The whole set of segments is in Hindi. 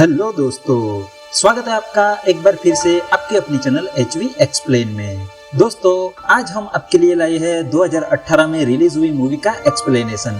हेलो दोस्तों, स्वागत है आपका एक बार फिर से आपके अपनी चैनल HV एक्सप्लेन में। दोस्तों, आज हम आपके लिए लाए हैं 2018 में रिलीज हुई मूवी का एक्सप्लेनेशन,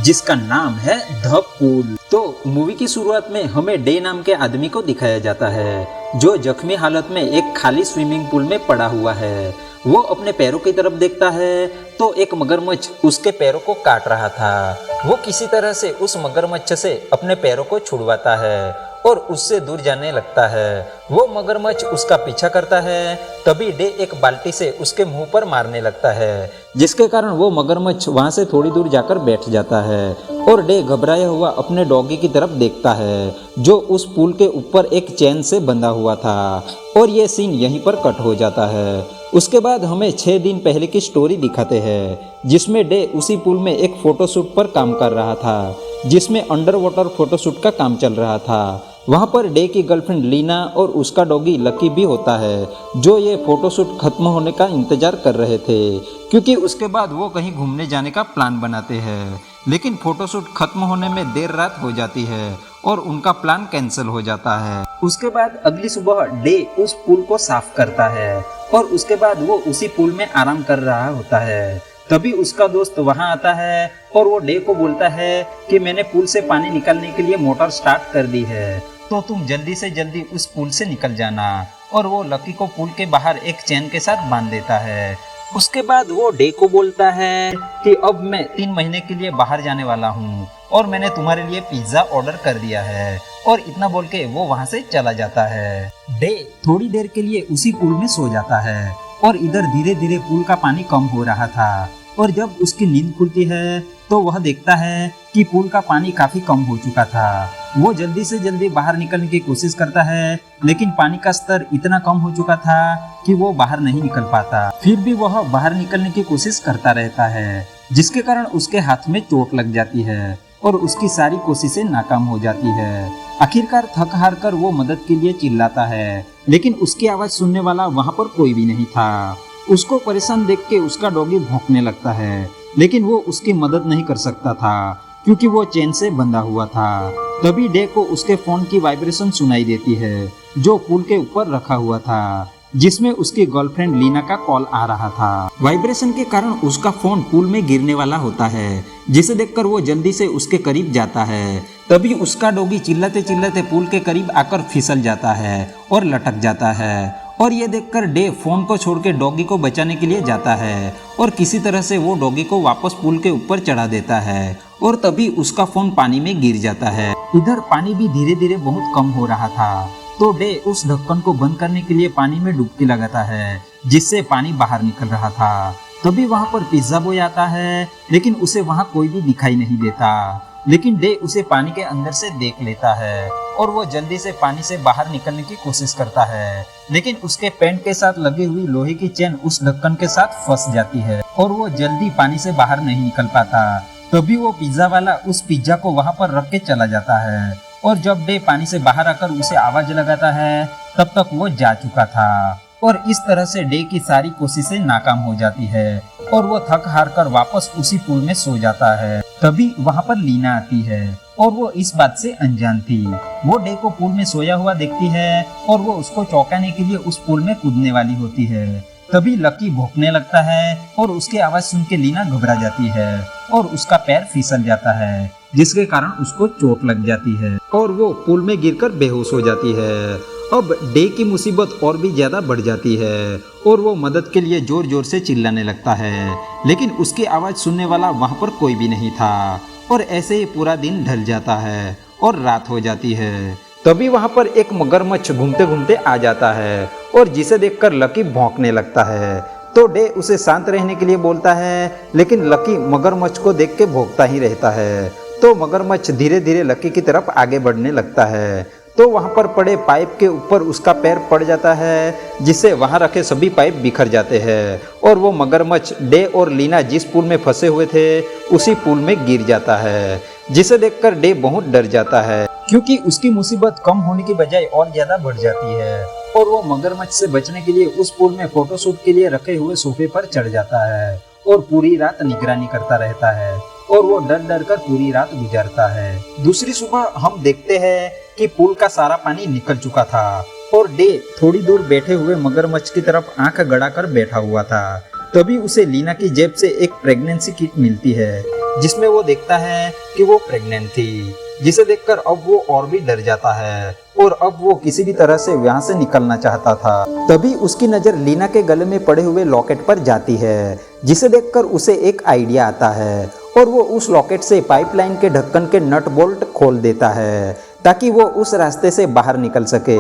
जिसका नाम है द पूल। तो मूवी की शुरुआत में हमें डे नाम के आदमी को दिखाया जाता है, जो जख्मी हालत में एक खाली स्विमिंग पूल में पड़ा हुआ है। वो अपने पैरों की तरफ देखता है तो एक मगरमच्छ उसके पैरों को काट रहा था। वो किसी तरह से उस मगरमच्छ से अपने पैरों को छुड़वाता है और उससे दूर जाने लगता है। वो मगरमच्छ उसका पीछा करता है, तभी डे एक बाल्टी से उसके मुंह पर मारने लगता है, जिसके कारण वो मगरमच्छ वहां से थोड़ी दूर जाकर बैठ जाता है और डे घबराया हुआ अपने डॉगी की तरफ देखता है, जो उस पुल के ऊपर एक चेन से बंधा हुआ था। और ये सीन यहीं पर कट हो जाता है। उसके बाद हमें 6 दिन पहले की स्टोरी दिखाते हैं, जिसमें डे उसी पुल में एक फोटोशूट पर काम कर रहा था, जिसमें अंडर वाटर फोटोशूट का काम चल रहा था। वहाँ पर डे की गर्लफ्रेंड लीना और उसका डॉगी लकी भी होता है, जो ये फोटोशूट खत्म होने का इंतजार कर रहे थे, क्योंकि उसके बाद वो कहीं घूमने जाने का प्लान बनाते हैं। लेकिन फोटोशूट खत्म होने में देर रात हो जाती है और उनका प्लान कैंसिल हो जाता है। उसके बाद अगली सुबह डे उस पुल को साफ करता है और उसके बाद वो उसी पुल में आराम कर रहा होता है। तभी उसका दोस्त वहां आता है और वो डे को बोलता है कि मैंने पुल से पानी निकालने के लिए मोटर स्टार्ट कर दी है, तो तुम जल्दी से जल्दी उस पुल से निकल जाना। और वो लकी को पुल के बाहर एक चेन के साथ बांध देता है। उसके बाद वो डे को बोलता है कि अब मैं 3 महीने के लिए बाहर जाने वाला हूँ और मैंने तुम्हारे लिए पिज्जा ऑर्डर कर दिया है। और इतना बोल के वो वहाँ से चला जाता है। डे थोड़ी देर के लिए उसी पुल में सो जाता है और इधर धीरे धीरे पुल का पानी कम हो रहा था। और जब उसकी नींद खुलती है तो वह देखता है कि पुल का पानी काफी कम हो चुका था। वो जल्दी से जल्दी बाहर निकलने की कोशिश करता है, लेकिन पानी का स्तर इतना कम हो चुका था कि वो बाहर नहीं निकल पाता। फिर भी वह बाहर निकलने की कोशिश करता रहता है, जिसके कारण उसके हाथ में चोट लग जाती है और उसकी सारी कोशिशें नाकाम हो जाती है। आखिरकार थक हार कर वो मदद के लिए चिल्लाता है, लेकिन उसकी आवाज सुनने वाला वहाँ पर कोई भी नहीं था। उसको परेशान देख के उसका डॉगी भौंकने लगता है, लेकिन वो उसकी मदद नहीं कर सकता था, क्योंकि वो चेन से बंधा हुआ था। तभी डे को उसके फोन की वाइब्रेशन सुनाई देती है, जो पुल के ऊपर रखा हुआ था, जिसमें उसकी गर्लफ्रेंड लीना का कॉल आ रहा था। वाइब्रेशन के कारण उसका फोन पुल में गिरने वाला होता है, जिसे देखकर वो जल्दी से उसके करीब जाता है। तभी उसका डॉगी चिल्लाते चिल्लाते पुल के करीब आकर फिसल जाता है और लटक जाता है। और ये देखकर डे फोन को छोड़ के डॉगी को बचाने के लिए जाता है और किसी तरह से वो डॉगी को वापस पुल के ऊपर चढ़ा देता है। और तभी उसका फोन पानी में गिर जाता है। इधर पानी भी धीरे धीरे बहुत कम हो रहा था, तो डे उस ढक्कन को बंद करने के लिए पानी में डुबकी लगाता है, जिससे पानी बाहर निकल रहा था। तभी वहाँ पर पिज्जा बॉय आता है, लेकिन उसे वहाँ कोई भी दिखाई नहीं देता। लेकिन डे उसे पानी के अंदर से देख लेता है और वो जल्दी से पानी से बाहर निकलने की कोशिश करता है, लेकिन उसके पैंट के साथ लगी हुई लोहे की चेन उस ढक्कन के साथ फंस जाती है और वो जल्दी पानी से बाहर नहीं निकल पाता। तभी वो पिज्जा वाला उस पिज्जा को वहाँ पर रख के चला जाता है और जब डे पानी से बाहर आकर उसे आवाज लगाता है, तब तक वो जा चुका था। और इस तरह से डे की सारी कोशिशें नाकाम हो जाती है और वो थक हार कर वापस उसी पुल में सो जाता है। तभी वहाँ पर लीना आती है और वो इस बात से अनजान थी। वो डे को पुल में सोया हुआ देखती है और वो उसको चौंकाने के लिए उस पुल में कूदने वाली होती है। तभी लकी भौंकने लगता है और उसकी आवाज सुन के लीना घबरा जाती है और उसका पैर फिसल जाता है, जिसके कारण उसको चोट लग जाती है और वो पुल में गिरकर बेहोश हो जाती है। अब डे की मुसीबत और भी ज्यादा बढ़ जाती है और वो मदद के लिए जोर जोर से चिल्लाने लगता है, लेकिन उसकी आवाज सुनने वाला वहाँ पर कोई भी नहीं था। और ऐसे ही पूरा दिन ढल जाता है और रात हो जाती है। तभी वहाँ पर एक मगरमच्छ घूमते घूमते आ जाता है और जिसे देखकर लकी भौंकने लगता है। तो डे उसे शांत रहने के लिए बोलता है, लेकिन लकी मगरमच्छ को देख के भौंकता ही रहता है। तो मगरमच्छ धीरे धीरे लकी की तरफ आगे बढ़ने लगता है। तो वहाँ पर पड़े पाइप के ऊपर उसका पैर पड़ जाता है, जिससे वहाँ रखे सभी पाइप बिखर जाते हैं और वो मगरमच्छ डे और लीना जिस पुल में फंसे हुए थे उसी पुल में गिर जाता है, जिसे देखकर डे बहुत डर जाता है, क्योंकि उसकी मुसीबत कम होने की बजाय और ज्यादा बढ़ जाती है। और वो मगरमच्छ से बचने के लिए उस पुल में फोटोशूट के लिए रखे हुए सोफे पर चढ़ जाता है और पूरी रात निगरानी करता रहता है और वो डर डर कर पूरी रात गुजारता है। दूसरी सुबह हम देखते हैं कि पुल का सारा पानी निकल चुका था और डे थोड़ी दूर बैठे हुए मगरमच्छ की तरफ आंख गड़ाकर बैठा हुआ था। तभी उसे लीना की जेब से एक प्रेगनेंसी किट मिलती है, जिसमें वो देखता है कि वो प्रेग्नेंट थी, जिसे देखकर अब वो और भी डर जाता है और अब वो किसी भी तरह से यहाँ से निकलना चाहता था। तभी उसकी नजर लीना के गले में पड़े हुए लॉकेट पर जाती है, जिसे देखकर उसे एक आइडिया आता है और वो उस लॉकेट से पाइपलाइन के ढक्कन के नट बोल्ट खोल देता है ताकि वो उस रास्ते से बाहर निकल सके।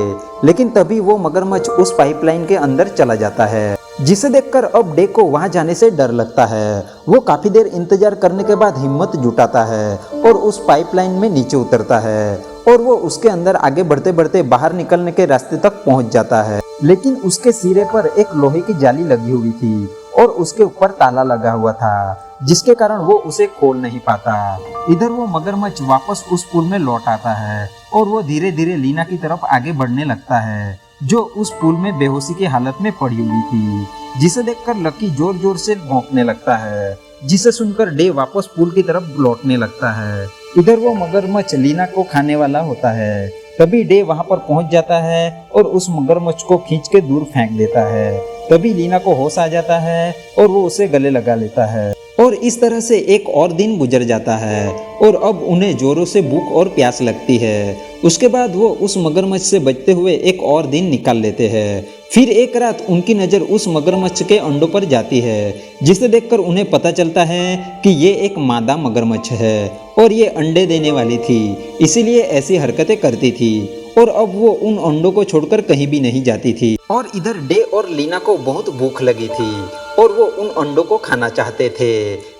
लेकिन तभी वो मगरमच्छ उस पाइपलाइन के अंदर चला जाता है, जिसे देखकर अब डे को वहां जाने से डर लगता है। वो काफी देर इंतजार करने के बाद हिम्मत जुटाता है और उस पाइपलाइन में नीचे उतरता है और वो उसके अंदर आगे बढ़ते बढ़ते बाहर निकलने के रास्ते तक पहुंच जाता है। लेकिन उसके सिरे पर एक लोहे की जाली लगी हुई थी और उसके ऊपर ताला लगा हुआ था, जिसके कारण वो उसे खोल नहीं पाता। इधर वो मगरमच्छ वापस उस पुल में लौट आता है और वो धीरे धीरे लीना की तरफ आगे बढ़ने लगता है, जो उस पुल में बेहोशी की हालत में पड़ी हुई थी, जिसे देखकर लकी जोर जोर से भौंकने लगता है, जिसे सुनकर डे वापस पुल की तरफ लौटने लगता है। इधर वो मगरमच्छ लीना को खाने वाला होता है। तभी डे वहां पर पहुंच जाता है और उस मगरमच्छ को खींच के दूर फेंक देता है। तभी लीना को होश आ जाता है और वो उसे गले लगा लेता है और इस तरह से एक और दिन गुजर जाता है और अब उन्हें जोरों से भूख और प्यास लगती है। उसके बाद वो उस मगरमच्छ से बचते हुए एक और दिन निकाल लेते हैं। फिर एक रात उनकी नज़र उस मगरमच्छ के अंडों पर जाती है, जिसे देखकर उन्हें पता चलता है कि ये एक मादा मगरमच्छ है और ये अंडे देने वाली थी, इसीलिए ऐसी हरकतें करती थी और अब वो उन अंडों को छोड़कर कहीं भी नहीं जाती थी। और इधर डे और लीना को बहुत भूख लगी थी और वो उन अंडों को खाना चाहते थे,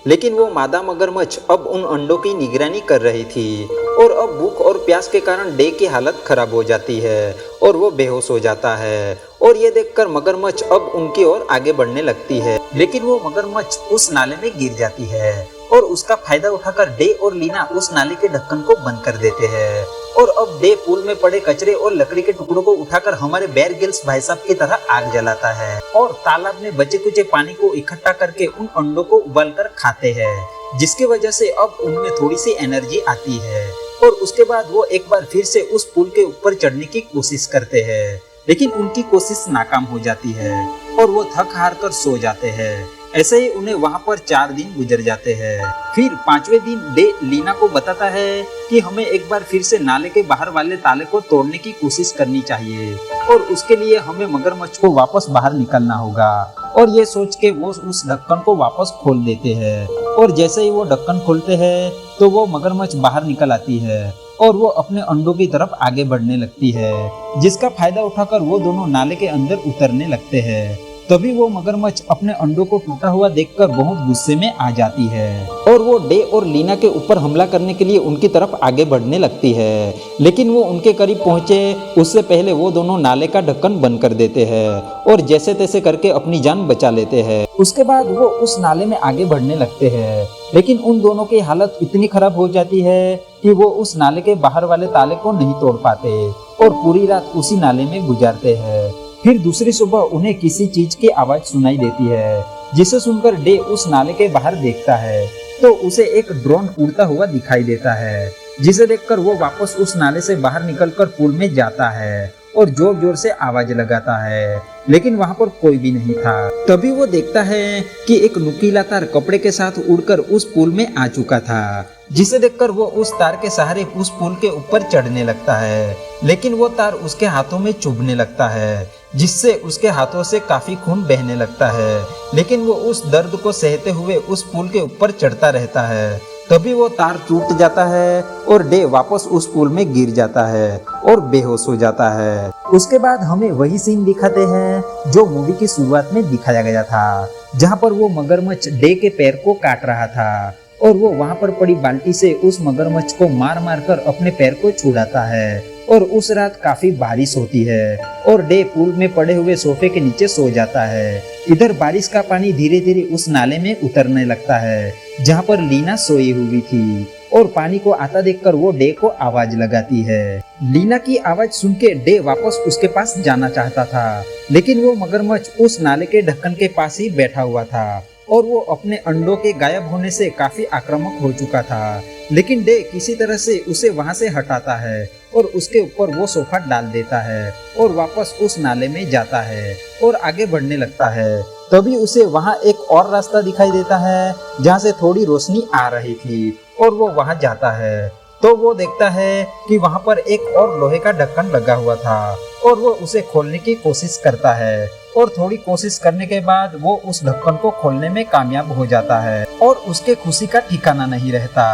लेकिन वो मादा मगरमच्छ अब उन अंडों की निगरानी कर रही थी और अब भूख और प्यास के कारण डे की हालत खराब हो जाती है और वो बेहोश हो जाता है। और ये देखकर मगरमच्छ अब उनकी ओर आगे बढ़ने लगती है, लेकिन वो मगरमच्छ उस नाले में गिर जाती है और उसका फायदा उठाकर डे और लीना उस नाले के ढक्कन को बंद कर देते हैं। और अब डे पुल में पड़े कचरे और लकड़ी के टुकड़ों को उठाकर हमारे बेयर ग्रिल्स भाई साहब की तरह आग जलाता है और तालाब में बचे कुचे पानी को इकट्ठा करके उन अंडों को उबालकर खाते हैं, जिसकी वजह से अब उनमें थोड़ी सी एनर्जी आती है। और उसके बाद वो एक बार फिर से उस पुल के ऊपर चढ़ने की कोशिश करते हैं, लेकिन उनकी कोशिश नाकाम हो जाती है और वो थक हार कर सो जाते हैं। ऐसे ही उन्हें वहाँ पर 4 दिन गुजर जाते हैं। फिर 5वें दिन डे लीना को बताता है कि हमें एक बार फिर से नाले के बाहर वाले ताले को तोड़ने की कोशिश करनी चाहिए और उसके लिए हमें मगरमच्छ को वापस बाहर निकलना होगा। और ये सोच के वो उस ढक्कन को वापस खोल देते हैं और जैसे ही वो ढक्कन खोलते हैं तो वो मगरमच्छ बाहर निकल आती है और वो अपने अंडों की तरफ आगे बढ़ने लगती है, जिसका फायदा उठाकर वो दोनों नाले के अंदर उतरने लगते हैं। तभी वो मगरमच्छ अपने अंडों को टूटा हुआ देखकर बहुत गुस्से में आ जाती है और वो डे और लीना के ऊपर हमला करने के लिए उनकी तरफ आगे बढ़ने लगती है। लेकिन वो उनके करीब पहुंचे उससे पहले वो दोनों नाले का ढक्कन बंद कर देते हैं और जैसे तैसे करके अपनी जान बचा लेते हैं। उसके बाद वो उस नाले में आगे बढ़ने लगते हैं, लेकिन उन दोनों की हालत इतनी खराब हो जाती है कि वो उस नाले के बाहर वाले ताले को नहीं तोड़ पाते और पूरी रात उसी नाले में गुजारते हैं। फिर दूसरी सुबह उन्हें किसी चीज की आवाज सुनाई देती है, जिसे सुनकर डे उस नाले के बाहर देखता है तो उसे एक ड्रोन उड़ता हुआ दिखाई देता है, जिसे देखकर वो वापस उस नाले से बाहर निकलकर पुल में जाता है और जोर जोर से आवाज लगाता है, लेकिन वहाँ पर कोई भी नहीं था। तभी वो देखता है कि एक नुकीला तार कपड़े के साथ उड़कर उस पुल में आ चुका था, जिसे देखकर वो उस तार के सहारे उस पुल के ऊपर चढ़ने लगता है, लेकिन वो तार उसके हाथों में चुभने लगता है, जिससे उसके हाथों से काफी खून बहने लगता है, लेकिन वो उस दर्द को सहते हुए उस पुल के ऊपर चढ़ता रहता है। तभी वो तार टूट जाता है और डे वापस उस पुल में गिर जाता है और बेहोश हो जाता है। उसके बाद हमें वही सीन दिखाते हैं जो मूवी की शुरुआत में दिखाया गया था, जहाँ पर वो मगरमच्छ डे के पैर को काट रहा था और वो वहाँ पर पड़ी बाल्टी से उस मगरमच्छ को मार मार कर अपने पैर को छुड़ाता है। और उस रात काफी बारिश होती है और डे पुल में पड़े हुए सोफे के नीचे सो जाता है। इधर बारिश का पानी धीरे धीरे उस नाले में उतरने लगता है जहाँ पर लीना सोई हुई थी और पानी को आता देखकर वो डे को आवाज लगाती है। लीना की आवाज सुन के डे वापस उसके पास जाना चाहता था, लेकिन वो मगरमच्छ उस नाले के ढक्कन के पास ही बैठा हुआ था और वो अपने अंडों के गायब होने से काफी आक्रामक हो चुका था। लेकिन डे किसी तरह से उसे वहां से हटाता है और उसके ऊपर वो सोफा डाल देता है और वापस उस नाले में जाता है और आगे बढ़ने लगता है। तभी उसे वहाँ एक और रास्ता दिखाई देता है जहाँ से थोड़ी रोशनी आ रही थी और वो वहाँ जाता है तो वो देखता है कि वहाँ पर एक और लोहे का ढक्कन लगा हुआ था और वो उसे खोलने की कोशिश करता है और थोड़ी कोशिश करने के बाद वो उस ढक्कन को खोलने में कामयाब हो जाता है और उसके खुशी का ठिकाना नहीं रहता।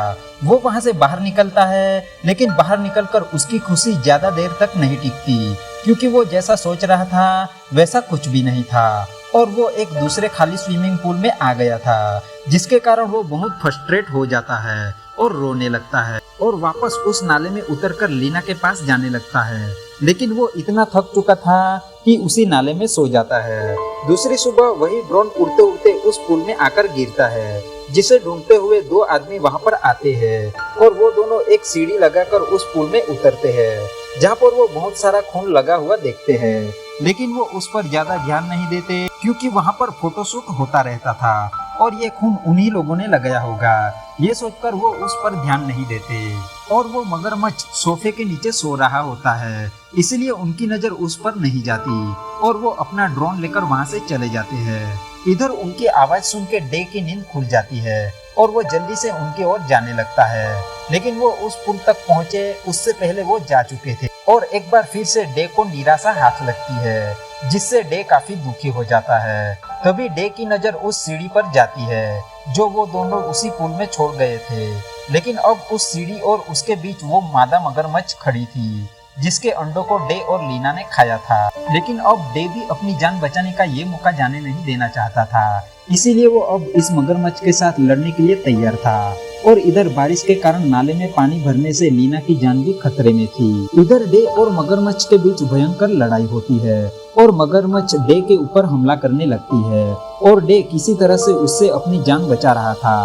वो वहाँ से बाहर निकलता है लेकिन बाहर निकलकर उसकी खुशी ज्यादा देर तक नहीं टिकती क्योंकि वो जैसा सोच रहा था वैसा कुछ भी नहीं था और वो एक दूसरे खाली स्विमिंग पूल में आ गया था जिसके कारण वो बहुत फ्रस्ट्रेट हो जाता है और रोने लगता है और वापस उस नाले में उतरकर लीना के पास जाने लगता है। लेकिन वो इतना थक चुका था कि उसी नाले में सो जाता है। दूसरी सुबह वही ड्रोन उड़ते उड़ते उस पुल में आकर गिरता है जिसे ढूंढते हुए दो आदमी वहां पर आते हैं और वो दोनों एक सीढ़ी लगाकर उस पुल में उतरते हैं जहाँ पर वो बहुत सारा खून लगा हुआ देखते हैं। लेकिन वो उस पर ज्यादा ध्यान नहीं देते क्योंकि वहाँ पर फोटोशूट होता रहता था और ये खून उन्हीं लोगों ने लगाया होगा, ये सोचकर वो उस पर ध्यान नहीं देते और वो मगरमच्छ सोफे के नीचे सो रहा होता है इसलिए उनकी नजर उस पर नहीं जाती और वो अपना ड्रोन लेकर वहाँ से चले जाते हैं। इधर उनकी आवाज सुन के डे की नींद खुल जाती है और वो जल्दी से उनकी ओर जाने लगता है लेकिन वो उस पुल तक पहुँचे उससे पहले वो जा चुके थे और एक बार फिर से डे को निराशा हाथ लगती है जिससे डे काफी दुखी हो जाता है। तभी डे की नजर उस सीढ़ी पर जाती है जो वो दोनों उसी पुल में छोड़ गए थे लेकिन अब उस सीढ़ी और उसके बीच वो मादा मगरमच्छ खड़ी थी जिसके अंडों को डे और लीना ने खाया था। लेकिन अब डे भी अपनी जान बचाने का ये मौका जाने नहीं देना चाहता था इसीलिए वो अब इस मगरमच्छ के साथ लड़ने के लिए तैयार था। और इधर बारिश के कारण नाले में पानी भरने से लीना की जान भी खतरे में थी। इधर डे और मगरमच्छ के बीच भयंकर लड़ाई होती है और मगरमच्छ डे के ऊपर हमला करने लगती है और डे किसी तरह से उससे अपनी जान बचा रहा था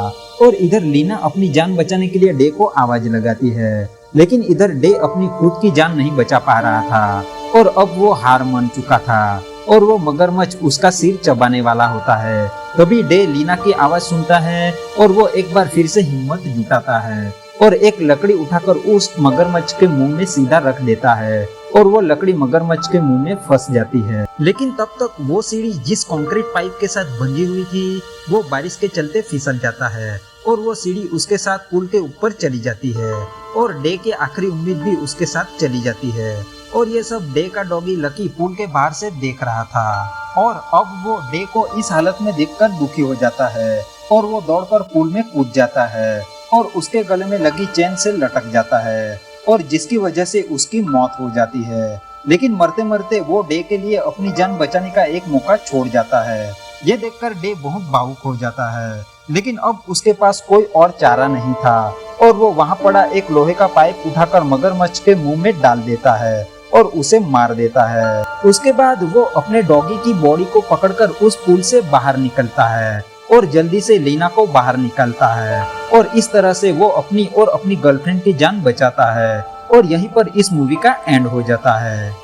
और इधर लीना अपनी जान बचाने के लिए डे को आवाज लगाती है लेकिन इधर डे अपनी खुद की जान नहीं बचा पा रहा था और अब वो हार मान चुका था और वो मगरमच्छ उसका सिर चबाने वाला होता है। तभी डे लीना की आवाज सुनता है और वो एक बार फिर से हिम्मत जुटाता है और एक लकड़ी उठाकर उस मगरमच्छ के मुंह में सीधा रख देता है और वो लकड़ी मगरमच्छ के मुंह में फंस जाती है। लेकिन तब तक वो सीढ़ी जिस कंक्रीट पाइप के साथ बंधी हुई थी वो बारिश के चलते फिसल जाता है और वो सीढ़ी उसके साथ पुल के ऊपर चली जाती है और डे की आखिरी उम्मीद भी उसके साथ चली जाती है। और ये सब डे का डॉगी लकी पुल के बाहर से देख रहा था और अब वो डे को इस हालत में देखकर दुखी हो जाता है और वो दौड़कर पुल में कूद जाता है और उसके गले में लगी चेन से लटक जाता है और जिसकी वजह से उसकी मौत हो जाती है। लेकिन मरते मरते वो डे के लिए अपनी जान बचाने का एक मौका छोड़ जाता है। ये देखकर डे बहुत भावुक हो जाता है लेकिन अब उसके पास कोई और चारा नहीं था और वो वहाँ पड़ा एक लोहे का पाइप उठाकर मगरमच्छ के मुंह में डाल देता है और उसे मार देता है। उसके बाद वो अपने डॉगी की बॉडी को पकड़कर उस पुल से बाहर निकलता है और जल्दी से लीना को बाहर निकालता है और इस तरह से वो अपनी और अपनी गर्लफ्रेंड की जान बचाता है और यहीं पर इस मूवी का एंड हो जाता है।